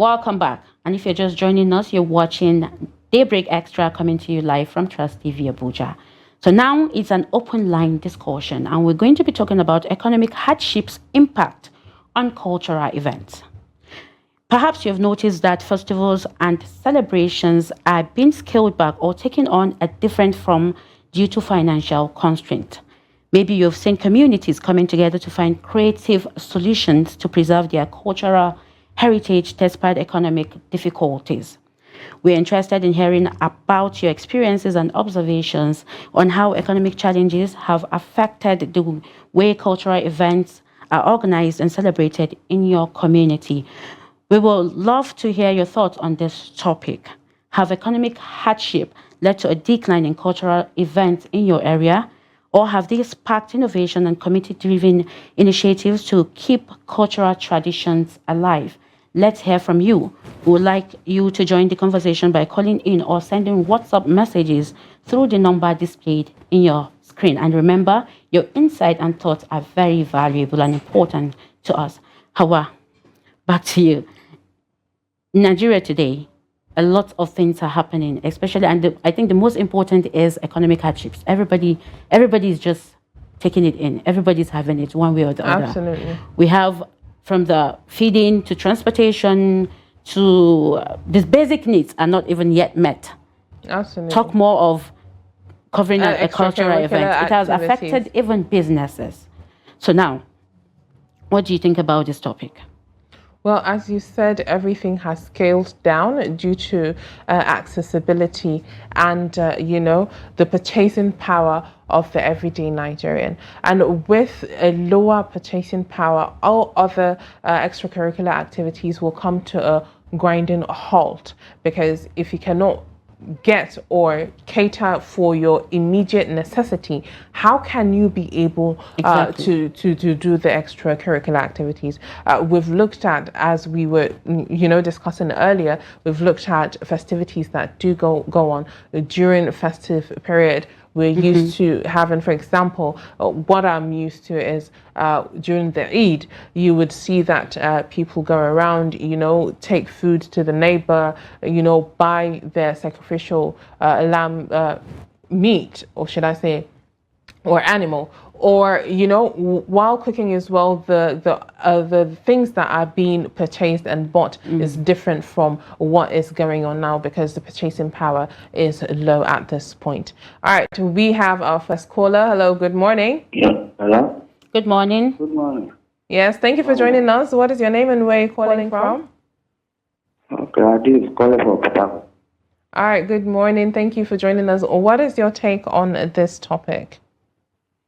Welcome back. And if you're just joining us, you're watching Daybreak Extra coming to you live from Trust TV Abuja. So now it's an open line discussion, and we're going to be talking about economic hardships impact on cultural events. Perhaps you've noticed that festivals and celebrations are being scaled back or taken on a different form due to financial constraint. Maybe you've seen communities coming together to find creative solutions to preserve their cultural heritage despite economic difficulties. We're interested in hearing about your experiences and observations on how economic challenges have affected the way cultural events are organized and celebrated in your community. We would love to hear your thoughts on this topic. Have economic hardship led to a decline in cultural events in your area? Or have they sparked innovation and community-driven initiatives to keep cultural traditions alive? Let's hear from you. We would like you to join the conversation by calling in or sending WhatsApp messages through the number displayed in your screen. And remember, your insight and thoughts are very valuable and important to us. Hauwa, back to you. In Nigeria today, a lot of things are happening, especially, and I think the most important is economic hardships. Everybody is just taking it in. Everybody's having it one way or the other. Absolutely. We have from the feeding to transportation to these basic needs are not even yet met. Absolutely. Talk more of covering a cultural event. It has activities. affected even businesses. So now, what do you think about this topic? Well, as you said, everything has scaled down due to accessibility and, the purchasing power of the everyday Nigerian. And with a lower purchasing power, all other extracurricular activities will come to a grinding halt, because if you cannot get or cater for your immediate necessity, how can you be able to do the extracurricular activities? We've looked at, as we were discussing earlier, we've looked at festivities that do go on during a festive period. We're used to having, for example, what I'm used to is during the Eid, you would see that people go around, take food to the neighbor, buy their sacrificial lamb meat, or should I say, or animal. Or, while cooking as well, the things that are being purchased and bought is different from what is going on now, because the purchasing power is low at this point. All right, we have our first caller. Hello, good morning. Yeah, hello. Good morning. Good morning. Yes, thank you for joining us. What is your name and where are you calling from? Okay, I did call for Port Harcourt. All right, good morning. Thank you for joining us. What is your take on this topic?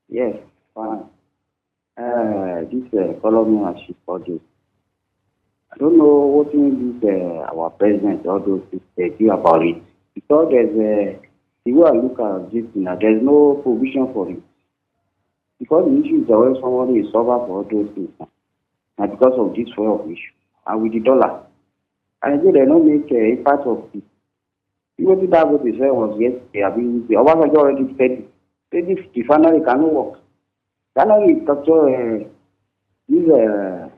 Yes, fine. This colonial ship for this. I don't know what in this our president all those things they do about it, because there's the way I look at this now, there's no provision for it. Because the issue is always somebody is sober for all those things now. And because of this way of issue, and with the dollar, I think they don't make a part of it. Even that what they said was yesterday, I mean, the Obama already said it. If the finally cannot work. Finally, Dr. The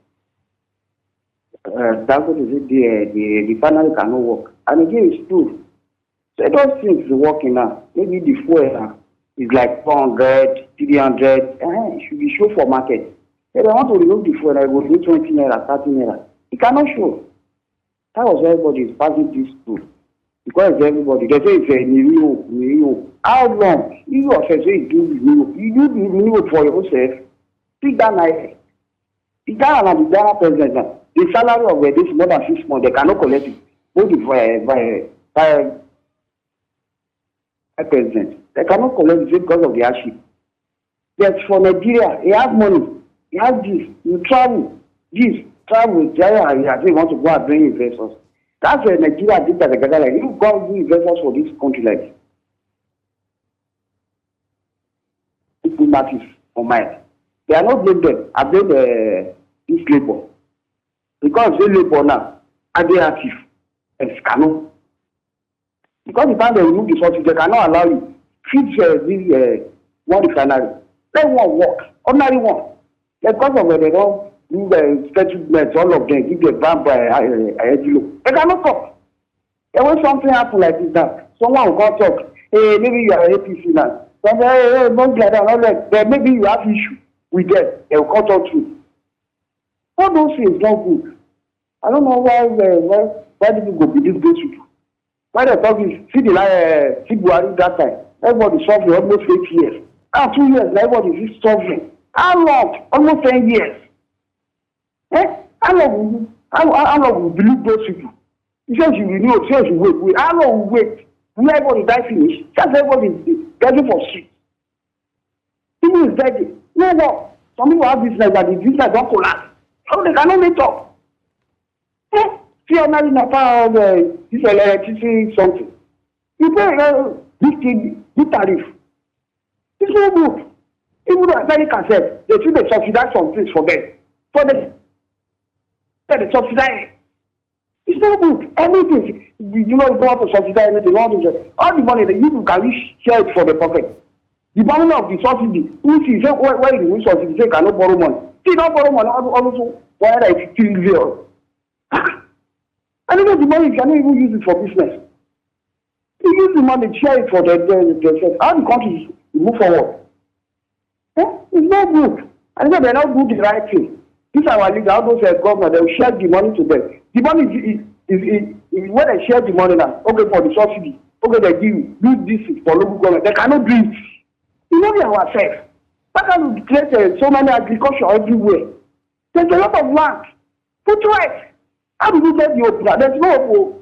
finally cannot work. And again, it's true. So those things are working now. Maybe the fuel now is like 400, 300. It should be show for market. If I want to remove the fuel, I go do 20 naira, 30 naira. It cannot show. That was everybody is passing this through. Because everybody, they say it's a new. How long? You yourself say you do the new. You do the new for yourself. Pick that night. The Ghana and the Ghana president now. The salary of this more than 6 months, they cannot collect it. Both by president. They cannot collect it because of the hardship. But for Nigeria, he has money. He has this. You travel. This. Travel. You say you want to go and bring investors. That's why Nigeria did that together. Like, you go and do investors for this country like this. People matters for mine. They are not blame them. I blame this labor. Because they labor now, and they are thief. And it's cannot. Because the time they remove the sources, they cannot allow you feed this one refinery. Let one work. Ordinary one. Because of where they don't do the settlements, all of them, give the ban by Edilo. They cannot talk. And when something happens like this, that someone will come talk, hey, maybe you are APC now. Some say, hey, don't like that, not like that. Maybe you have issue with them. They will come talk to you. All those things not good. I don't know why people go believe those people. Why they talk is, see the Buhari that time. Everybody suffering almost 8 years. Now 2 years, everybody is suffering. How long? Almost 10 years. How long will we believe those people? He says you renew, he says you wait. How long will we wait? Will everybody die finish? Just everybody is begging for shit. People is begging. No, no. Some people have business that the business don't collapse. So they cannot meet up. See, I'm not in a part of this electricity something. You pay big tariff. It's no good. Even though America said they should subsidize some things for them. For the subsidize. It's not good. Everything, you don't want to subsidize anything. All the money that you can share it for the pocket. The money of the subsidy, who see where the subsidy say cannot borrow money. See, don't borrow money. Also, why there is 3 billion. And even the money you cannot even use it for business. You use the money, share it for the how the country move forward. It's not good. And they're not doing the right thing. These are our leaders, all those government, they will share the money to them. The money is when they share the money now, okay, for the subsidy, okay, they do this for local government. They cannot do it. You know, we are ourselves. Why can't we create so many agriculture everywhere? There's a lot of land. Put right. How do you get the open? There's no open.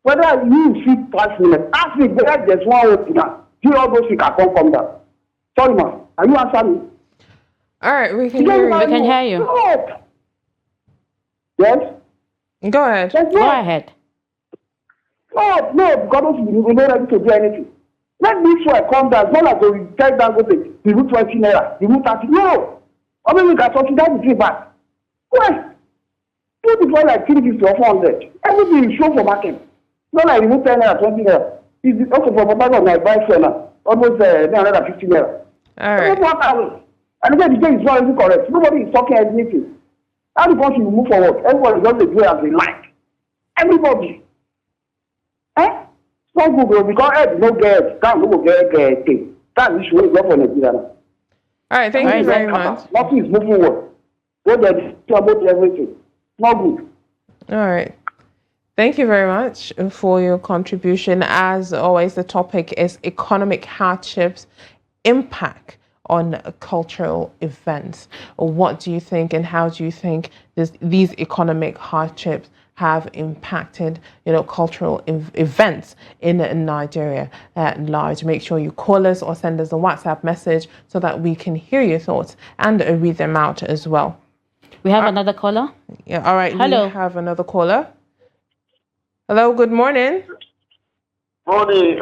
Whether you see past minutes, ask me whether there's one open now. See all those things can come down. Sorry, man. Are you answering me? All right, we can hear you. We can hear you. Stop. Yes? Go ahead. Go ahead. No, because we're not ready to do anything. Let this one come down. It's not like we tell them, go to the root 20 naira, the root 30. No. I mean, we can subsidize the back. Why? Do it for like 350 or 400. Everything is show for market. Not like remove 10 naira, 20 naira. It's also for purpose of my buy for now. Almost 950 naira. All right. And again, the thing is not even correct. Nobody is talking anything. How the country will move forward? Everybody is just do it as they like. Everybody. It's not good, bro, because no get, no get thing. That's the issue is not for Nigeria now. All right, thank you very much. Nothing is moving forward. What they do about everything. Not good. All right. Thank you very much for your contribution. As always, the topic is economic hardships impact on cultural events. What do you think, and how do you think these economic hardships have impacted, cultural events in Nigeria at large? Make sure you call us or send us a WhatsApp message so that we can hear your thoughts and read them out as well. We have another caller. Yeah. All right. Hello. We have another caller. Hello. Good morning. Morning.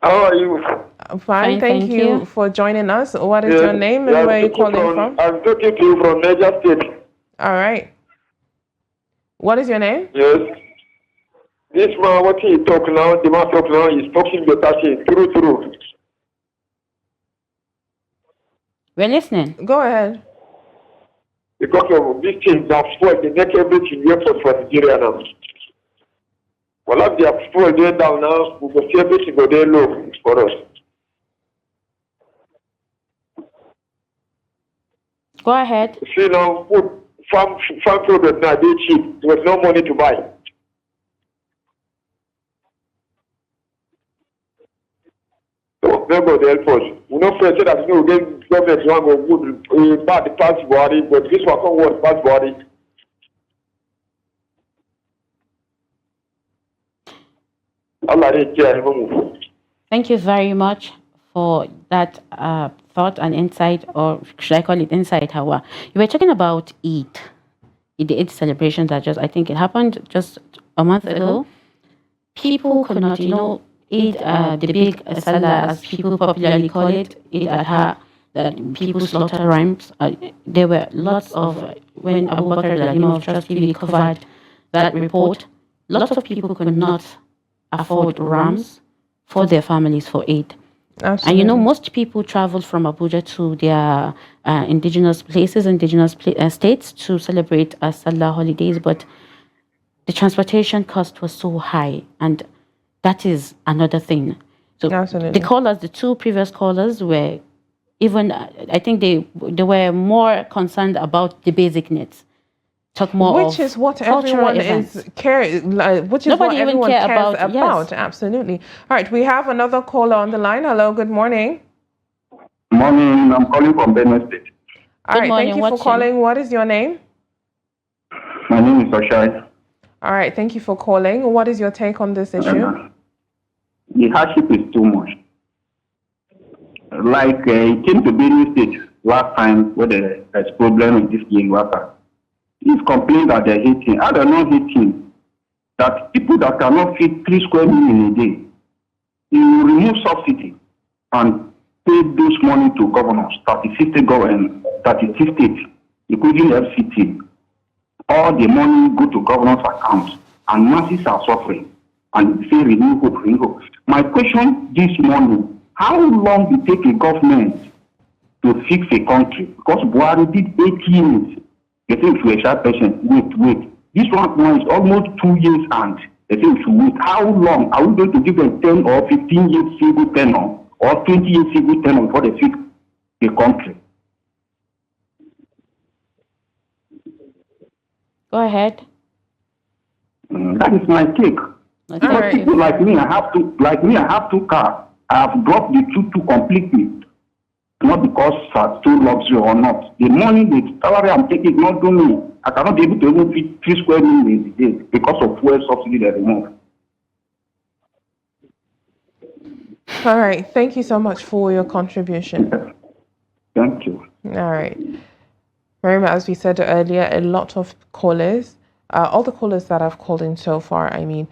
How are you? I'm fine. Thank you for joining us. What is your name and where are you calling from? I'm talking to you from Niger State. All right. What is your name? Yes. This man, what he talk now, the man talk now, he's talking better thing. True. We're listening. Go ahead. Because of this thing that spoiled, they make everything effort for Nigeria now. Well, if they are spoiled there down now, we will see everything go there low for us. Go ahead. See now, food, farm product now, they cheap. There was no money to buy. So, nobody help us. We don't say that we get government one go good, bad the past body, but this one can't work past body. Thank you very much for that thought and insight, or should I call it insight, Hauwa? You were talking about Eid, the Eid celebrations that I think it happened just a month ago. People could not, Eid, the big Salah, as people popularly call it, Eid Adha, that people slaughter rams. There were lots of, when Abu Bakr, the Imam of Trust TV, covered that report, lots of people could not afford rams for their families for Eid. And you know, Absolutely. most people travel from Abuja to their indigenous places, states to celebrate Salah holidays, but the transportation cost was so high, and that is another thing. So Absolutely. the two previous callers were even, I think they were more concerned about the basic needs. Talk more Which of is what cultural everyone events. is which is what Nobody even everyone care cares about, yes. about. Absolutely. All right, we have another caller on the line. Hello, good morning. Morning, I'm calling from Benue State. All Good right, thank morning, you for what's your calling. What is your name? My name is Oshai. All right, thank you for calling. What is your take on this issue? The hardship is too much. Like he came to Benue State last time where there's problem with this game worker. He's complained that they're hating. I don't know hating. That people that cannot feed 3 square meals in a day, he will remove subsidy and pay those money to governors, 36 states, including FCT. All the money go to governors' accounts, and masses are suffering. And say renew hope, renew hope. My question this morning: how long will it take a government to fix a country? Because Buhari did 8 years. They say if you're a sharp patient, wait. This one now is almost 2 years, and they say we should wait. How long are we going to give them 10 or 15 years civil tenure or 20 years civil tenure before they fix the country? Go ahead. That is my take. Okay. Alright. People like me, I have 2 cars. I have dropped the two completely. Not because I'm too luxury or not. The money, the salary I'm taking is not doing me. I cannot be able to even feed 3 square meals a day because of fuel subsidy they remove. All right, thank you so much for your contribution. Thank you. All right. Maryam, as we said earlier, a lot of callers, all the callers that I've called in so far, I mean,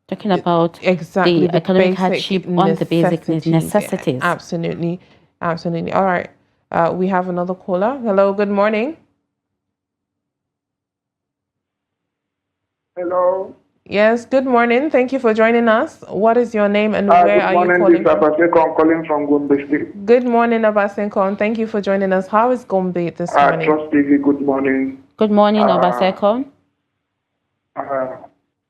Talking about exactly the economic hardship on the basic necessities. Absolutely. All right. We have another caller. Hello, good morning. Hello. Yes, good morning. Thank you for joining us. What is your name and where are you calling from? I'm calling from Gombe State. Good morning, Abasenkon. Thank you for joining us. How is Gombe this morning? Trust TV, good morning. Good morning, Obasekon.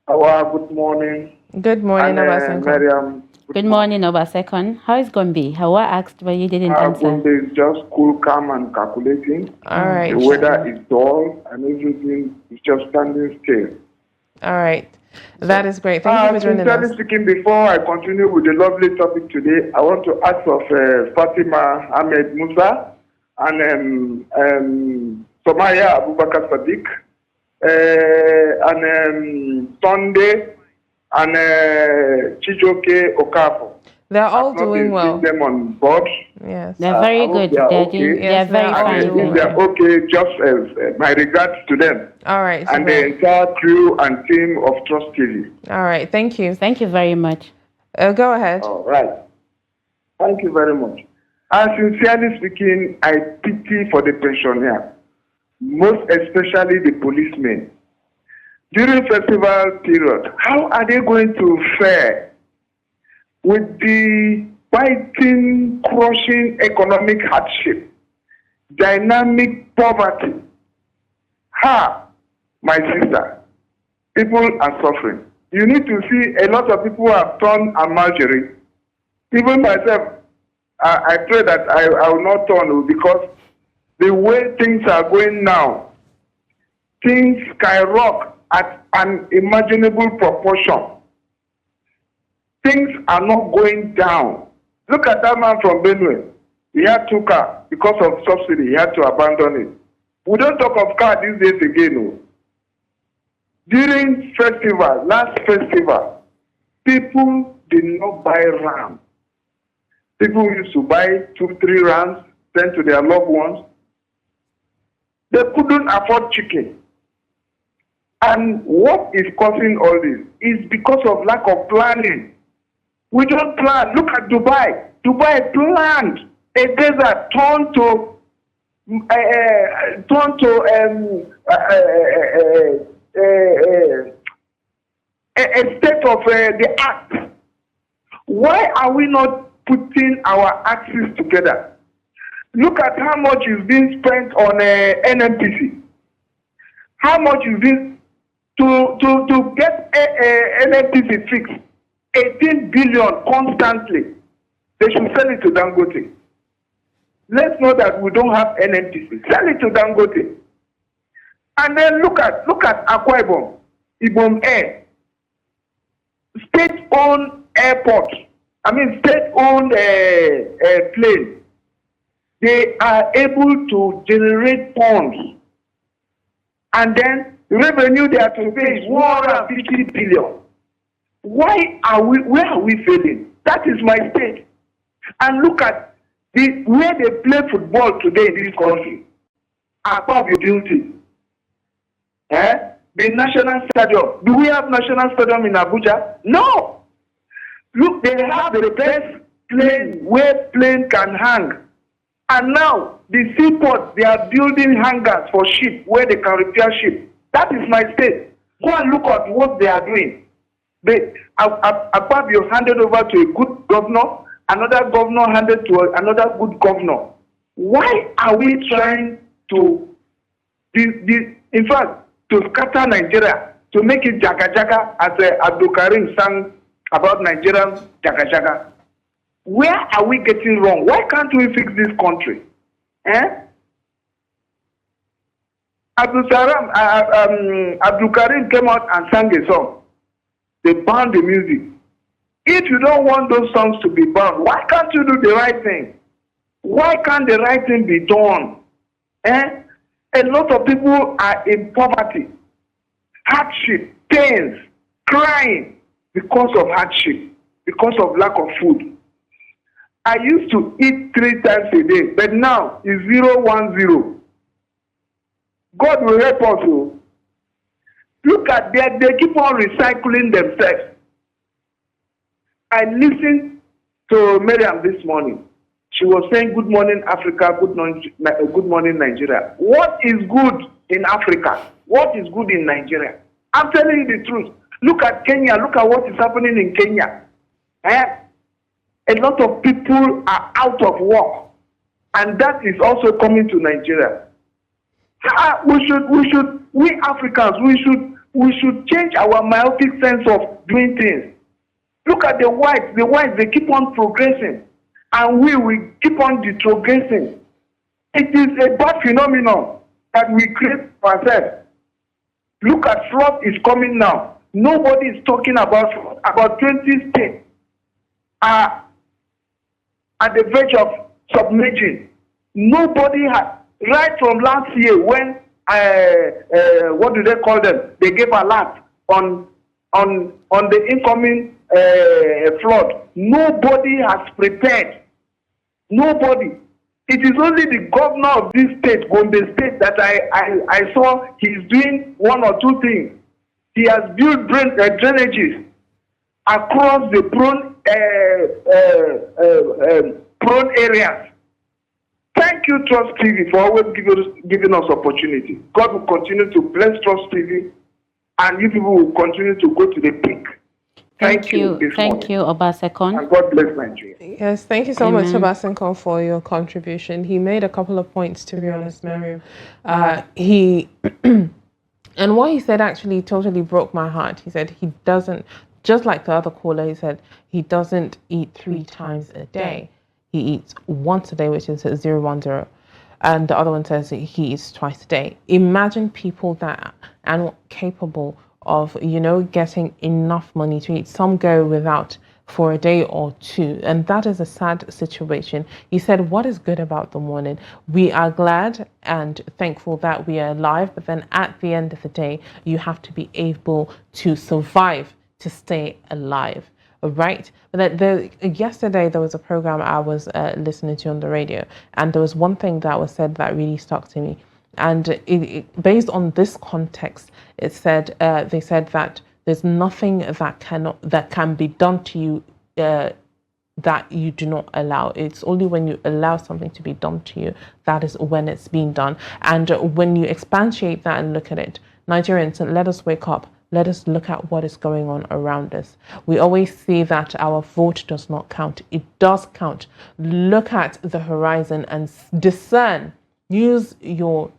Hauwa, good morning. Good morning, And Abasenkon. Maryam. Good morning, Obasekon. How is Gombe? Hauwa asked, but you didn't answer. Gombe is just cool, calm, and calculating. All right. The weather is dull, and everything is just standing still. All right. That is great. Thank you for joining us. Sincerely speaking, before I continue with the lovely topic today, I want to ask of Fatima Ahmed Musa and Somaya Abubakar Sadiq and Sunday and Chijoke Okafor. They're all doing well. Them on board. Yes. They're very good. They are They're okay. doing, Yes, they're very they are fine. doing If they are okay, just as my regards to them All right. and the entire crew and team of Trust TV. All right. Thank you. Thank you very much. Go ahead. All right. Thank you very much. And sincerely speaking, I pity for the pensioner, most especially the policemen. During festival period, how are they going to fare with the biting, crushing economic hardship, dynamic poverty? My sister, people are suffering. You need to see a lot of people have turned a marjorie. Even myself, I pray that I will not turn, because the way things are going now, things skyrocket at an unimaginable proportion. Things are not going down. Look at that man from Benue. He had 2 cars. Because of subsidy, he had to abandon it. We don't talk of car these days again. No. During festival, last festival, people did not buy ram. People used to buy 2, 3 rams, send to their loved ones. They couldn't afford chicken. And what is causing all this is because of lack of planning. We don't plan. Look at Dubai. Dubai planned a desert turned to a state of the art. Why are we not putting our axes together. Look at how much is being spent on NNPC. How much is being to get NNPC fixed? 18 billion constantly. They should sell it to Dangote. Let's know that we don't have NNPC. Sell it to Dangote. And then look at Akwa Ibom Air, state-owned airport. State-owned plane. They are able to generate funds, and then the revenue they are to pay is 150 billion. Where are we failing? That is my state. And look at where they play football today in this country. Above your duty. The national stadium. Do we have national stadium in Abuja? No. Look, they have the best plane where plane can hang. And now, the seaport, they are building hangars for ship where they can repair ship. That is my state. Go and look at what they are doing. Above you handed over to a good governor, another governor handed to another good governor. Why are we trying to, in fact, to scatter Nigeria, to make it jaga jaga, as Abdul Karim sang about Nigerian jaga jaga? Where are we getting wrong? Why can't we fix this country? Abdul Karim came out and sang a song. They banned the music. If you don't want those songs to be banned, why can't you do the right thing? Why can't the right thing be done? A lot of people are in poverty, hardship, pains, crying because of hardship, because of lack of food. I used to eat 3 times a day, but now it's 010. God will help us. Look at that, they keep on recycling themselves. I listened to Maryam this morning. She was saying, good morning, Africa, good morning, Nigeria. What is good in Africa? What is good in Nigeria? I'm telling you the truth. Look at Kenya. Look at what is happening in Kenya. A lot of people are out of work. And that is also coming to Nigeria. We Africans, we should change our myopic sense of doing things. Look at the whites, they keep on progressing, and we keep on retrogressing. It is a bad phenomenon that we create for ourselves. Look at flood is coming now. Nobody is talking about flood. About 20 states are at the verge of submerging. Nobody has, right from last year when what do they call them? They gave a lot on the incoming flood. Nobody has prepared. Nobody. It is only the governor of this state, Gombe State, that I saw he's doing one or two things. He has built drainages across the prone areas. Thank you, Trust TV, for always giving us opportunity. God will continue to bless Trust TV, and you people will continue to go to the peak. Thank you, Obasekon. And God bless Nigeria. Yes, thank you so much, Obasekon, for your contribution. He made a couple of points, to be honest, Maryam. And what he said actually totally broke my heart. He said he doesn't, just like the other caller, he said he doesn't eat 3 times a day. He eats once a day, which is 010. And the other one says he eats twice a day. Imagine people that are not capable of, getting enough money to eat. Some go without for a day or two, and that is a sad situation. He said, what is good about the morning? We are glad and thankful that we are alive, but then at the end of the day, you have to be able to survive to stay alive. Right? But yesterday there was a program I was listening to on the radio, and there was one thing that was said that really stuck to me. And it, based on this context, it said they said that there's nothing that can be done to you that you do not allow. It's only when you allow something to be done to you that is when it's being done. And when you expatiate that and look at it, Nigerians, let us wake up. let us look at what is going on around us. We always say that our vote does not count. It does count. Look at the horizon and discern. Use your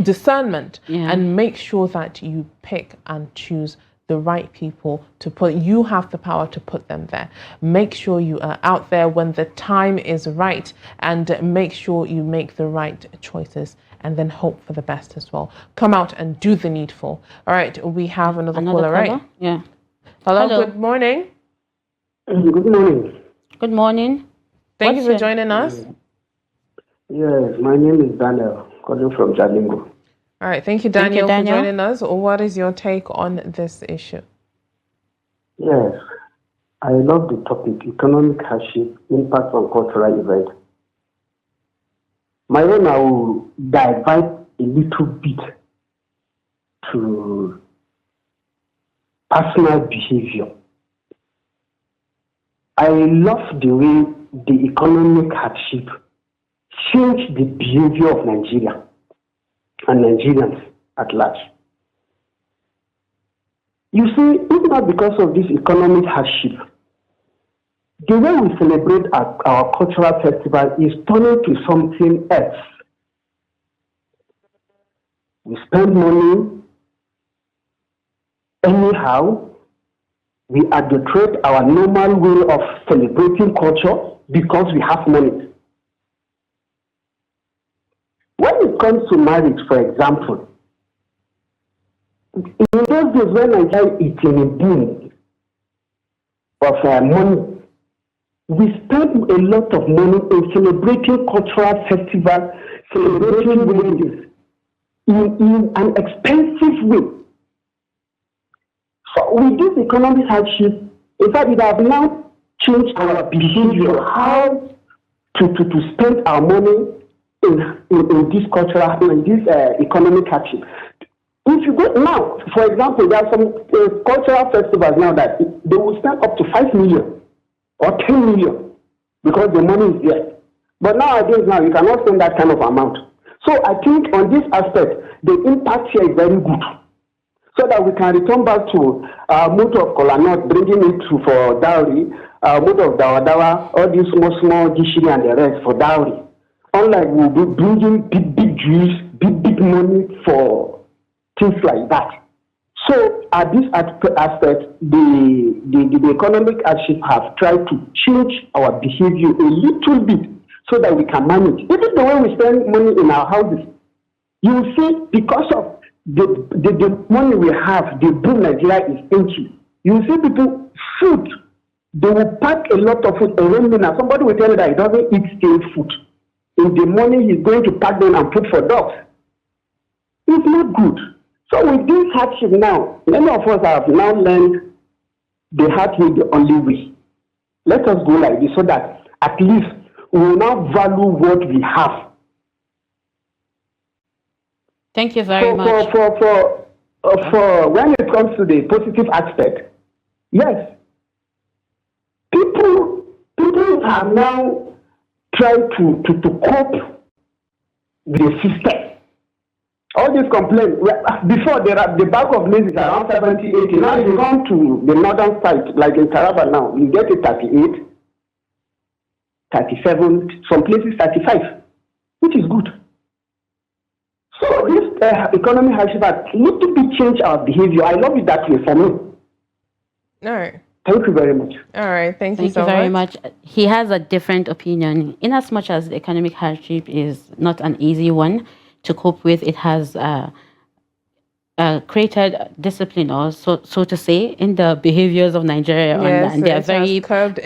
discernment and make sure that you pick and choose the right people to put. You have the power to put them there. Make sure you are out there when the time is right, and make sure you make the right choices, and then hope for the best as well. Come out and do the needful. All right, we have another caller, right? Yeah. Hello, good morning. Good morning. Good morning. Thank you for joining us. Yes, my name is Daniel, calling from Jalingo. All right, thank you, Daniel, for joining us. What is your take on this issue? Yes, I love the topic, economic hardship, impact on cultural events. My own, I will divide a little bit to personal behavior. I love the way the economic hardship changed the behavior of Nigeria and Nigerians at large. You see, it's not because of this economic hardship. The way we celebrate our cultural festival is turning to something else. We spend money anyhow. We adulterate our normal way of celebrating culture because we have money. When it comes to marriage, for example, in those days when Nigeria is in a boom of money, we spend a lot of money in celebrating cultural festivals, celebrating weddings in an expensive way. So with this economic hardship, in fact, it has now changed our behavior, how to spend our money in this cultural, in this economic hardship. If you go now, for example, there are some cultural festivals now that they will spend up to 5 million or 10 million because the money is there. But nowadays, now you cannot spend that kind of amount. So I think on this aspect, the impact here is very good, so that we can return back to mode of Kolanot, bringing it for dowry, mode of Dawa, all these small gishiri and the rest for dowry. Unlike we'll be bringing big Jews, big money for things like that. So at this aspect, the economic hardship have tried to change our behavior a little bit so that we can manage. Even the way we spend money in our houses, you will see because of the money we have, the boom Nigeria is into. You will see people food. They will pack a lot of food around me. Now somebody will tell you that he doesn't eat stale food. In the morning, he's going to pack them and put for dogs. It's not good. So with this hardship now, many of us have now learned the hard way, the only way. Let us go like this so that at least we will now value what we have. Thank you very much. For when it comes to the positive aspect, yes, people are now trying to cope with the system. All these complaints, before the bag of maize is around 70, 80. Now you come to the northern side, like in Taraba now, you get it 38, 37, some places 35, which is good. So this economic hardship has a little bit changed our behavior. I love it that way for me. All right. Thank you very much. All right. Thank you so much. Thank you very much. He has a different opinion. In as much as the economic hardship is not an easy one to cope with, it has created discipline, or so to say, in the behaviors of Nigeria. Yes, and they are very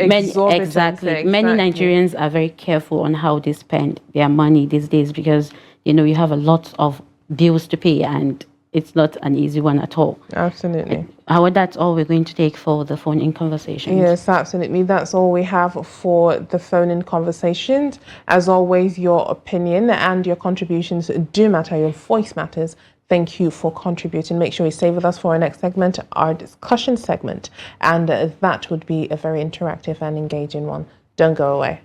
many Nigerians are very careful on how they spend their money these days, because you have a lot of bills to pay, and it's not an easy one at all. Absolutely. However, that's all we're going to take for the phone-in conversations. Yes, absolutely. That's all we have for the phone-in conversations. As always, your opinion and your contributions do matter. Your voice matters. Thank you for contributing. Make sure you stay with us for our next segment, our discussion segment. And that would be a very interactive and engaging one. Don't go away.